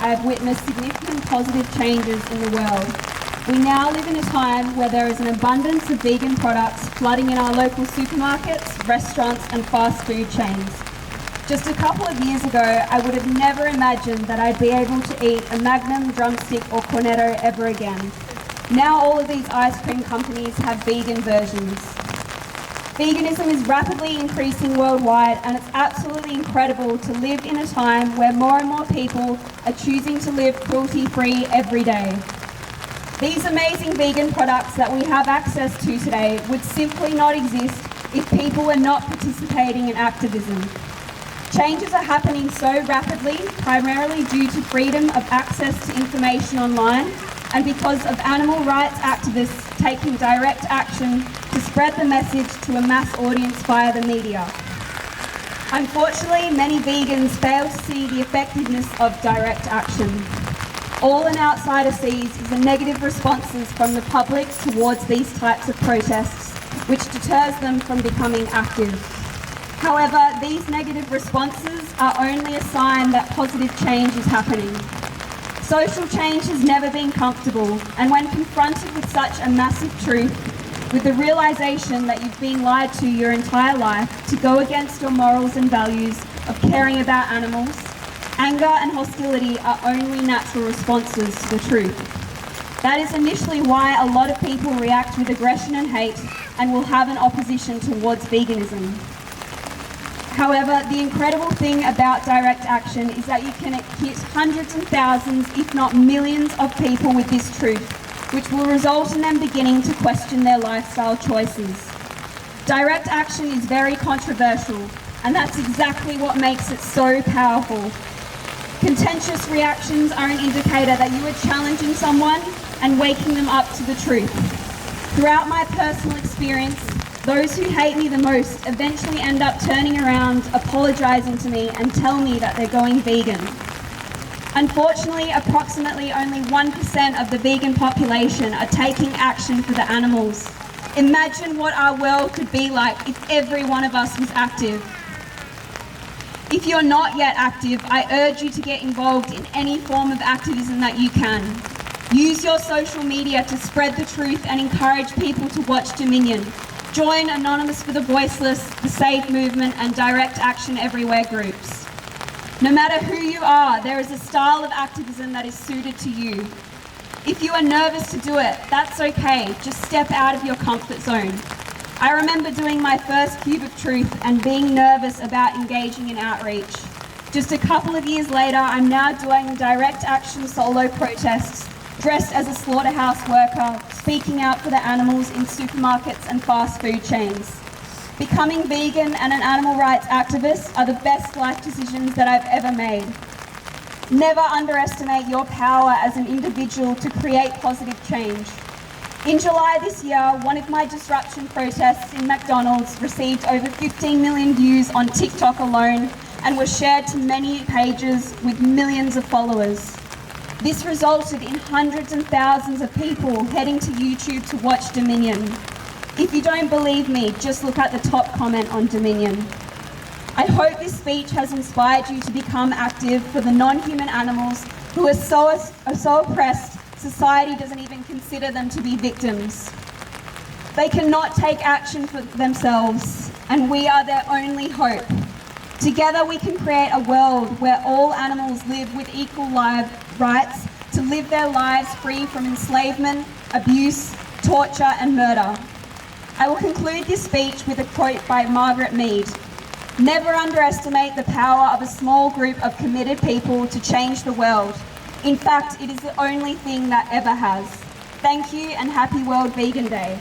I have witnessed significant positive changes in the world. We now live in a time where there is an abundance of vegan products flooding in our local supermarkets, restaurants and fast food chains. Just a couple of years ago, I would have never imagined that I'd be able to eat a Magnum, Drumstick or Cornetto ever again. Now all of these ice cream companies have vegan versions. Veganism is rapidly increasing worldwide, and it's absolutely incredible to live in a time where more and more people are choosing to live cruelty-free every day. These amazing vegan products that we have access to today would simply not exist if people were not participating in activism. Changes are happening so rapidly, primarily due to freedom of access to information online and because of animal rights activists taking direct action to spread the message to a mass audience via the media. Unfortunately, many vegans fail to see the effectiveness of direct action. All an outsider sees is the negative responses from the public towards these types of protests, which deters them from becoming active. However, these negative responses are only a sign that positive change is happening. Social change has never been comfortable, and when confronted with such a massive truth, with the realisation that you've been lied to your entire life, to go against your morals and values of caring about animals, anger and hostility are only natural responses to the truth. That is initially why a lot of people react with aggression and hate and will have an opposition towards veganism. However, the incredible thing about direct action is that you can hit hundreds and thousands, if not millions of people with this truth, which will result in them beginning to question their lifestyle choices. Direct action is very controversial, and that's exactly what makes it so powerful. Contentious reactions are an indicator that you are challenging someone and waking them up to the truth. Throughout my personal experience, those who hate me the most eventually end up turning around, apologising to me and tell me that they're going vegan. Unfortunately, approximately only 1% of the vegan population are taking action for the animals. Imagine what our world could be like if every one of us was active. If you're not yet active, I urge you to get involved in any form of activism that you can. Use your social media to spread the truth and encourage people to watch Dominion. Join Anonymous for the Voiceless, the Save Movement and Direct Action Everywhere groups. No matter who you are, there is a style of activism that is suited to you. If you are nervous to do it, that's okay. Just step out of your comfort zone. I remember doing my first Cube of Truth and being nervous about engaging in outreach. Just a couple of years later, I'm now doing direct action solo protests, dressed as a slaughterhouse worker, speaking out for the animals in supermarkets and fast food chains. Becoming vegan and an animal rights activist are the best life decisions that I've ever made. Never underestimate your power as an individual to create positive change. In July this year, one of my disruption protests in McDonald's received over 15 million views on TikTok alone and was shared to many pages with millions of followers. This resulted in hundreds and thousands of people heading to YouTube to watch Dominion. If you don't believe me, just look at the top comment on Dominion. I hope this speech has inspired you to become active for the non-human animals who are so oppressed, society doesn't even consider them to be victims. They cannot take action for themselves, and we are their only hope. Together we can create a world where all animals live with equal rights to live their lives free from enslavement, abuse, torture and murder. I will conclude this speech with a quote by Margaret Mead. Never underestimate the power of a small group of committed people to change the world. In fact, it is the only thing that ever has. Thank you and happy World Vegan Day.